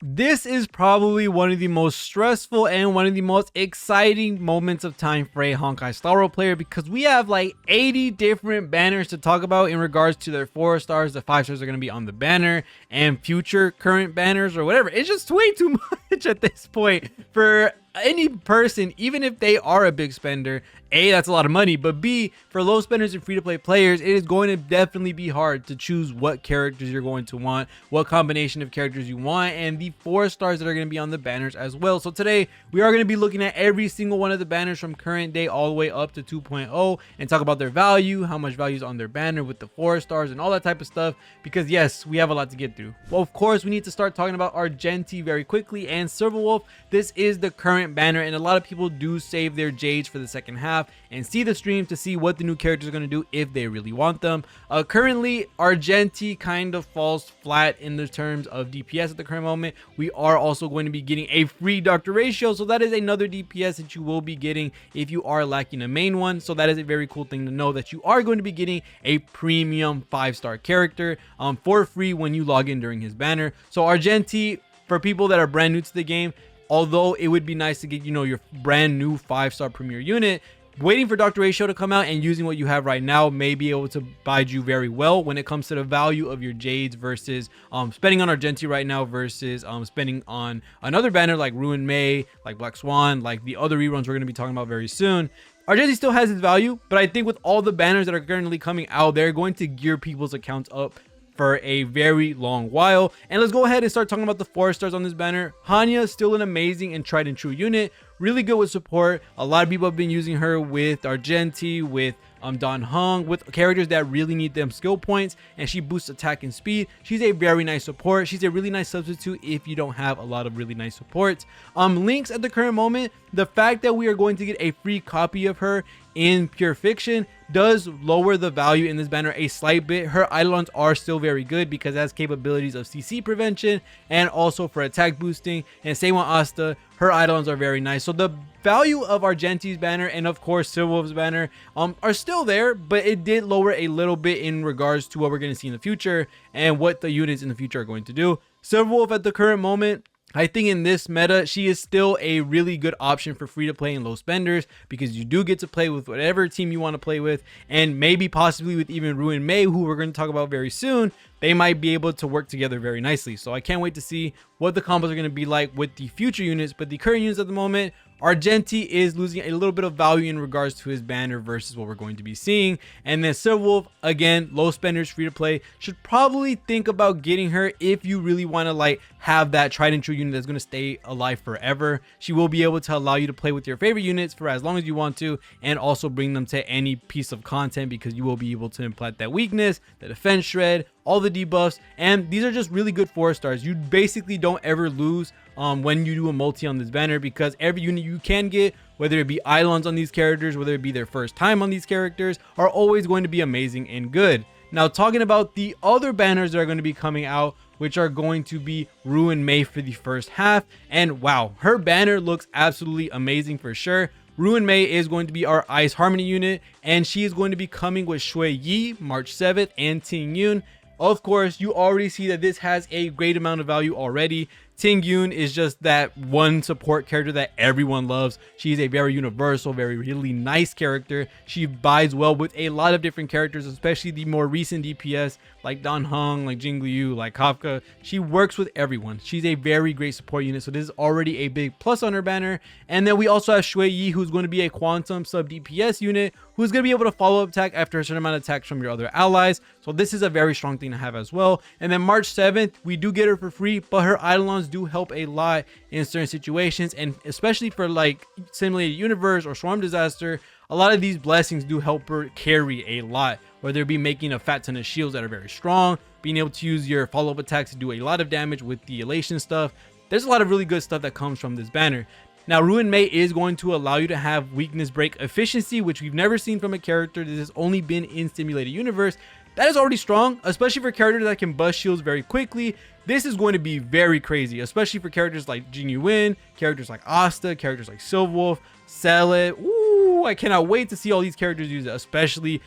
This is probably one of the most stressful and one of the most exciting moments of time for a Honkai Star Rail player, because we have like 80 different banners to talk about in regards to their 4 stars. The 5 stars are going to be on the banner and future current banners or whatever. It's just way too much at this point for any person, even if they are a big spender. A, that's a lot of money, but B, for low spenders and free-to-play players, it is going to definitely be hard to choose what characters you're going to want, what combination of characters you want, and the 4 stars that are going to be on the banners as well. So today, we are going to be looking at every single one of the banners from current day all the way up to 2.0 and talk about their value, how much value is on their banner with the 4 stars and all that type of stuff, because yes, we have a lot to get through. Well, of course, we need to start talking about Argenti very quickly and Silverwolf. This is the current banner, and a lot of people do save their Jades for the second half and see the stream to see what the new characters are going to do if they really want them. Currently, Argenti kind of falls flat in the terms of DPS at the current moment. We are also going to be getting a free Doctor Ratio, so that is another DPS that you will be getting if you are lacking a main one. So that is a very cool thing to know, that you are going to be getting a premium 5-star character for free when you log in during his banner. So Argenti, for people that are brand new to the game, although it would be nice to get, you know, your brand new 5-star premier unit, waiting for Dr. Ratio to come out and using what you have right now may be able to bide you very well when it comes to the value of your Jades versus spending on Argenti right now versus spending on another banner like Ruan Mei, like Black Swan, like the other reruns we're going to be talking about very soon. Argenti still has its value, but I think with all the banners that are currently coming out, they're going to gear people's accounts up for a very long while. And let's go ahead and start talking about the 4 stars on this banner. Hanya is still an amazing and tried and true unit, really good with support. A lot of people have been using her with Argenti, with Don Hung, with characters that really need them skill points, and she boosts attack and speed. She's a very nice support. She's a really nice substitute if you don't have a lot of really nice supports. Links at the current moment, the fact that we are going to get a free copy of her in Pure Fiction does lower the value in this banner a slight bit. Her Eidolons are still very good because it has capabilities of CC prevention and also for attack boosting, and same with Asta, her Eidolons are very nice. So the value of Argenti's banner and of course Silverwolf's banner are still there, but it did lower a little bit in regards to what we're going to see in the future and what the units in the future are going to do. Silverwolf at the current moment, I think in this meta, she is still a really good option for free to play and low spenders, because you do get to play with whatever team you want to play with, and maybe possibly with even Ruan Mei, who we're going to talk about very soon. They might be able to work together very nicely. So I can't wait to see what the combos are going to be like with the future units, but the current units at the moment, Argenti is losing a little bit of value in regards to his banner versus what we're going to be seeing. And then Silverwolf, again, low spenders, free to play, should probably think about getting her if you really want to like have that tried and true unit that's going to stay alive forever. She will be able to allow you to play with your favorite units for as long as you want to, and also bring them to any piece of content, because you will be able to implant that weakness, the defense shred, all the debuffs, and these are just really good 4 stars. You basically don't ever lose when you do a multi on this banner, because every unit you can get, whether it be Eidolons on these characters, whether it be their first time on these characters, are always going to be amazing and good. Now, talking about the other banners that are going to be coming out, which are going to be Ruan Mei for the first half, and wow, her banner looks absolutely amazing for sure. Ruan Mei is going to be our Ice Harmony unit, and she is going to be coming with Shui Yi March 7th and Ting Yun. Of course, you already see that this has a great amount of value already. Ting Yun is just that one support character that everyone loves. She's a very universal, very really nice character. She vibes well with a lot of different characters, especially the more recent DPS like Don Hung, like Jing Liu, like Kafka. She works with everyone. She's a very great support unit, so this is already a big plus on her banner. And then we also have Shui Yi, who's going to be a quantum sub DPS unit, who's going to be able to follow up attack after a certain amount of attacks from your other allies. So this is a very strong thing to have as well. And then March 7th, we do get her for free, but her Eidolons do help a lot in certain situations, and especially for like Simulated Universe or Swarm Disaster, a lot of these blessings do help her carry a lot, whether it be making a fat ton of shields that are very strong, being able to use your follow-up attacks to do a lot of damage with the elation stuff. There's a lot of really good stuff that comes from this banner. Now, Ruan Mei is going to allow you to have weakness break efficiency, which we've never seen from a character that has only been in Simulated Universe. That is already strong, especially for characters that can bust shields very quickly. This is going to be very crazy, especially for characters like Jing Yuan, characters like Asta, characters like Silverwolf, Sell It. Ooh, I cannot wait to see all these characters use it, especially,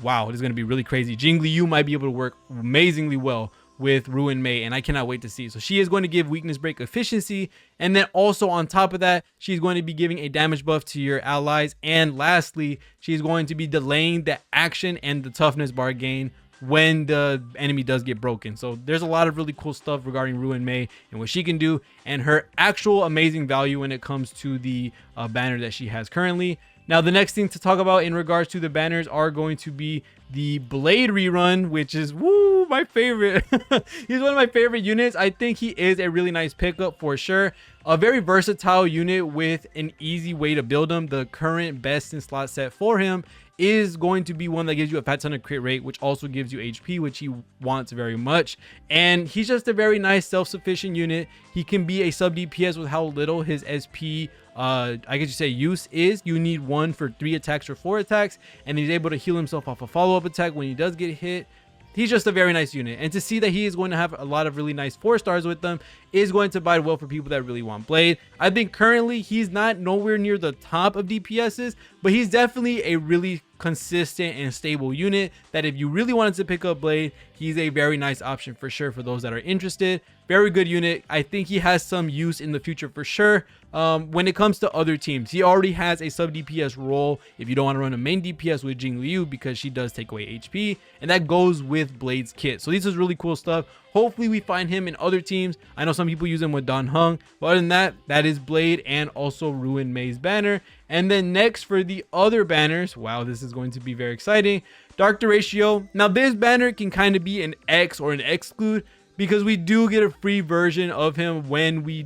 wow, this is going to be really crazy. Jing Liu might be able to work amazingly well with Ruan Mei, and I cannot wait to see. So she is going to give weakness break efficiency, and then also on top of that, she's going to be giving a damage buff to your allies, and lastly, she's going to be delaying the action and the toughness bar gain when the enemy does get broken. So there's a lot of really cool stuff regarding Ruan Mei and what she can do, and her actual amazing value when it comes to the banner that she has currently. Now, the next thing to talk about in regards to the banners are going to be the Blade rerun, which is my favorite. He's one of my favorite units. I think he is a really nice pickup for sure. A very versatile unit with an easy way to build him. The current best in slot set for him is going to be one that gives you a fat ton of crit rate, which also gives you HP, which he wants very much. And he's just a very nice self-sufficient unit. He can be a sub DPS with how little his SP I guess you say use is. You need 1 for 3 attacks or 4 attacks, and he's able to heal himself off a follow-up attack when he does get hit. He's just a very nice unit, and to see that he is going to have a lot of really nice 4 stars with them is going to bode well for people that really want Blade. I think currently he's not nowhere near the top of DPSs, but he's definitely a really consistent and stable unit that if you really wanted to pick up Blade, he's a very nice option for sure for those that are interested. Very good unit. I think he has some use in the future for sure. When it comes to other teams, he already has a sub DPS role if you don't want to run a main DPS with Jing Liu, because she does take away HP, and that goes with Blade's kit. So this is really cool stuff. Hopefully we find him in other teams. I know some people use him with Dan Heng, but other than that, that is Blade and also Ruan Mei's banner. And then next for the other banners, wow, this is going to be very exciting. Dark Ratio. Now this banner can kind of be an X or an exclude, because we do get a free version of him when we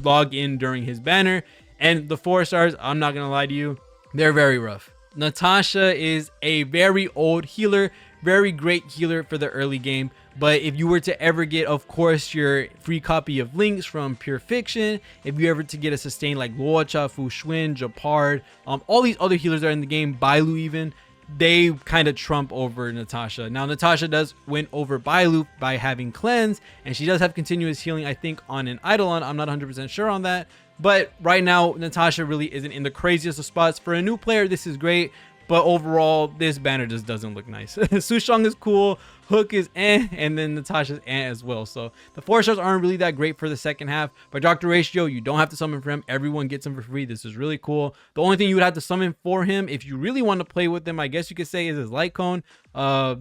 log in during his banner. And the 4 stars, I'm not gonna lie to you, they're very rough. Natasha is a very old healer, very great healer for the early game, but if you were to ever get, of course, your free copy of Links from Pure Fiction, if you ever to get a sustain like Luocha, Fu Xuan, Japard, all these other healers that are in the game, Bailu even, they kind of trump over Natasha. Now Natasha does win over Bailu by having cleanse, and she does have continuous healing, I think, on an Eidolon. I'm not 100% sure on that, but right now Natasha really isn't in the craziest of spots. For a new player, this is great, but overall this banner just doesn't look nice. Sushang is cool, Hook is and then Natasha's as well. So the 4 stars aren't really that great for the second half, but Dr. Ratio, you don't have to summon for him. Everyone gets him for free. This is really cool. The only thing you would have to summon for him, if you really want to play with him, I guess you could say, is his light cone,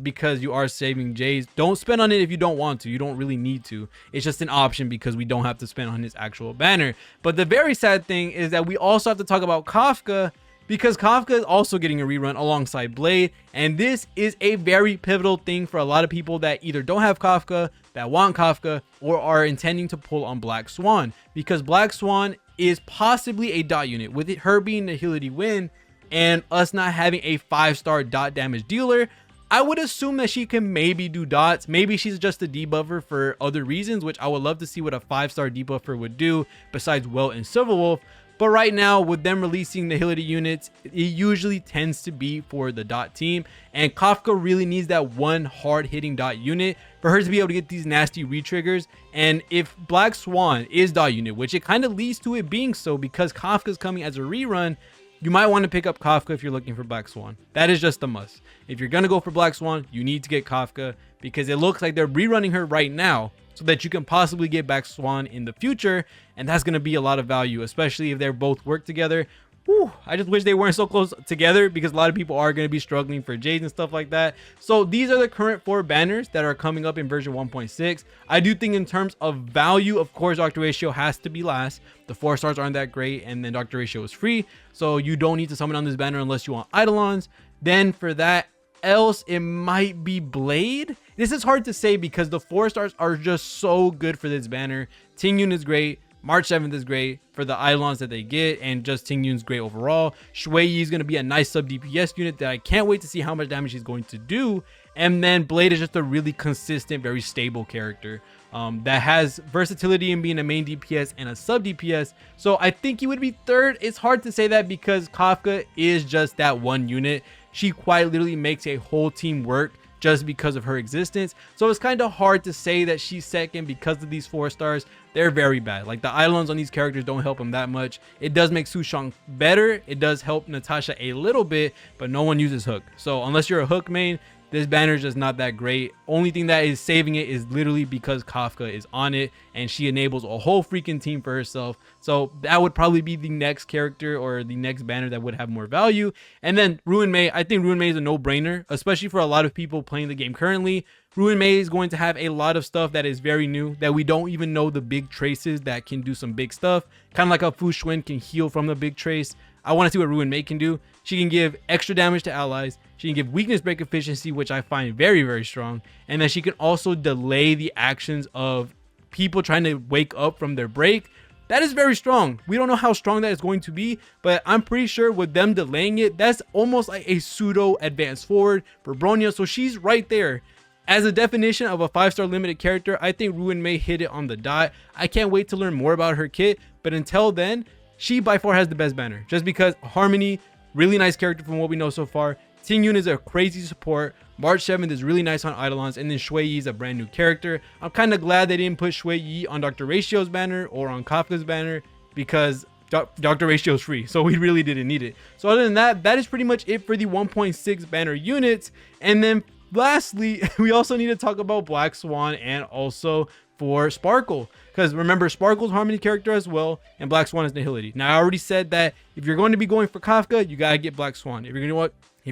because you are saving Jays. Don't spend on it if you don't want to. You don't really need to. It's just an option because we don't have to spend on his actual banner. But the very sad thing is that we also have to talk about Kafka, because Kafka is also getting a rerun alongside Blade, and this is a very pivotal thing for a lot of people that either don't have Kafka, that want Kafka, or are intending to pull on Black Swan, because Black Swan is possibly a dot unit. With her being the agility win and us not having a 5-star dot damage dealer, I would assume that she can maybe do dots. Maybe she's just a debuffer for other reasons, which I would love to see what a 5-star debuffer would do besides Well and Silverwolf. But right now, with them releasing the agility units, it usually tends to be for the dot team, and Kafka really needs that one hard-hitting dot unit for her to be able to get these nasty retriggers. And if Black Swan is dot unit, which it kind of leads to it being so because Kafka's coming as a rerun, you might want to pick up Kafka if you're looking for Black Swan. That is just a must. If you're going to go for Black Swan, you need to get Kafka, because it looks like they're rerunning her right now so that you can possibly get Black Swan in the future, and that's going to be a lot of value, especially if they're both work together. Whew, I just wish they weren't so close together, because a lot of people are going to be struggling for Jades and stuff like that. So these are the current 4 banners that are coming up in version 1.6. I do think in terms of value, of course, Dr. Ratio has to be last. The 4 stars aren't that great, and then Dr. Ratio is free, so you don't need to summon on this banner unless you want Eidolons. Then for that else, it might be Blade. This is hard to say because the 4 stars are just so good for this banner. Tingyun is great. March 7th is great for the Eidolons that they get, and just Tingyun's great overall. Shui Yi is going to be a nice sub DPS unit that I can't wait to see how much damage he's going to do. And then Blade is just a really consistent, very stable character that has versatility in being a main DPS and a sub DPS. So I think he would be 3rd. It's hard to say that because Kafka is just that one unit. She quite literally makes a whole team work just because of her existence. So it's kind of hard to say that she's 2nd because of these 4 stars. They're very bad. Like, the Eidolons on these characters don't help them that much. It does make Sushang better. It does help Natasha a little bit, but no one uses Hook. So unless you're a Hook main, this banner is just not that great. Only thing that is saving it is literally because Kafka is on it and she enables a whole freaking team for herself. So that would probably be the next character or the next banner that would have more value. And then Ruan Mei, I think Ruan Mei is a no-brainer, especially for a lot of people playing the game currently. Ruan Mei is going to have a lot of stuff that is very new, that we don't even know the big traces that can do some big stuff. Kind of like how Fu Xuan can heal from the big trace. I want to see what Ruan Mei can do. She can give extra damage to allies. She can give weakness break efficiency, which I find very, very strong. And then she can also delay the actions of people trying to wake up from their break. That is very strong. We don't know how strong that is going to be, but I'm pretty sure with them delaying it, that's almost like a pseudo advanced forward for Bronya. So she's right there. As a definition of a 5-star limited character, I think Ruan Mei hit it on the dot. I can't wait to learn more about her kit, but until then, she by far has the best banner. Just because Harmony, really nice character from what we know so far. Ting Yun is a crazy support. March 7th is really nice on Eidolons, and then Shui Yi is a brand new character. I'm kind of glad they didn't put Shui Yi on Dr. Ratio's banner or on Kafka's banner because Dr. Ratio is free, so we really didn't need it. So other than that, that is pretty much it for the 1.6 banner units. And then lastly, we also need to talk about Black Swan and also for Sparkle, because remember, Sparkle's Harmony character as well, and Black Swan is Nihility. Now I already said that if you're going to be going for Kafka, you gotta get Black Swan. If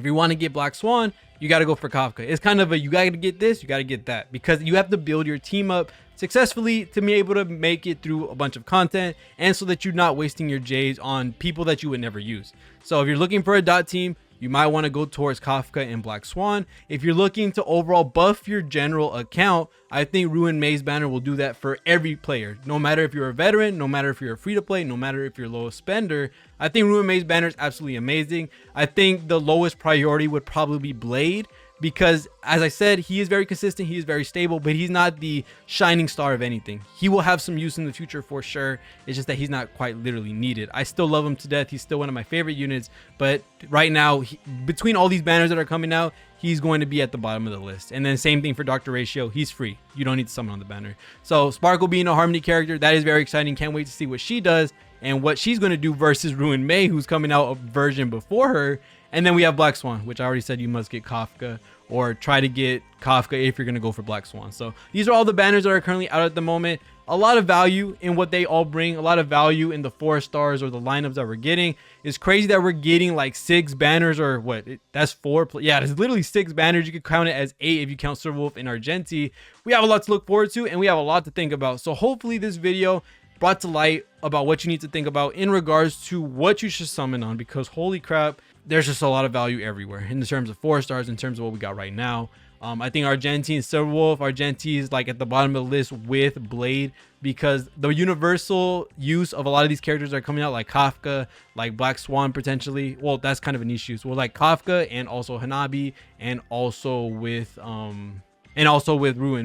you want to get Black Swan, you got to go for Kafka. It's kind of a, you got to get this, you got to get that, because you have to build your team up successfully to be able to make it through a bunch of content, and so that you're not wasting your J's on people that you would never use. So if you're looking for a dot team, you might want to go towards Kafka and Black Swan. If you're looking to overall buff your general account, I think Ruan Mei's banner will do that for every player. No matter if you're a veteran, no matter if you're a free-to-play, no matter if you're low spender, I think Ruan Mei's banner is absolutely amazing. I think the lowest priority would probably be Blade, because as I said, he is very consistent, he is very stable, but he's not the shining star of anything. He will have some use in the future for sure. It's just that he's not quite literally needed. I still love him to death. He's still one of my favorite units, but right now, between all these banners that are coming out, he's going to be at the bottom of the list. And then same thing for Dr. Ratio. He's free. You don't need to summon on the banner. So Sparkle being a Harmony character, that is very exciting. Can't wait to see what she does and what she's going to do versus Ruan Mei, who's coming out a version before her. And then we have Black Swan, which I already said you must get Kafka, or try to get Kafka if you're going to go for Black Swan. So these are all the banners that are currently out at the moment. A lot of value in what they all bring, a lot of value in the 4 stars or the lineups that we're getting. It's crazy that we're getting like 6 banners, or what, that's 4. Yeah, there's literally 6 banners. You could count it as 8 if you count Silverwolf and Argenti. We have a lot to look forward to, and we have a lot to think about. So hopefully this video brought to light about what you need to think about in regards to what you should summon on, because holy crap, there's just a lot of value everywhere in terms of 4 stars, in terms of what we got right now. I think Argenti and Silverwolf, Argenti is like at the bottom of the list with Blade, because the universal use of a lot of these characters are coming out, like Kafka, like Black Swan potentially. Well, that's kind of an issue. So like Kafka and also Hanabi, and also with Ruan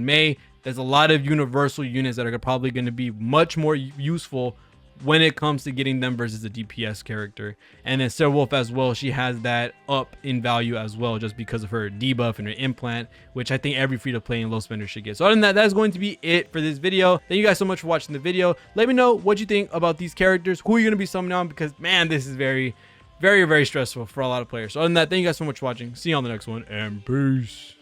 Mei. There's a lot of universal units that are probably going to be much more useful when it comes to getting them versus a DPS character. And then Silverwolf as well, she has that up in value as well, just because of her debuff and her implant, which I think every free-to-play and low spender should get. So other than that, that's going to be it for this video. Thank you guys so much for watching the video. Let me know what you think about these characters, who you're going to be summoning on, because man, this is very, very, very stressful for a lot of players. So other than that, thank you guys so much for watching. See you on the next one, and peace.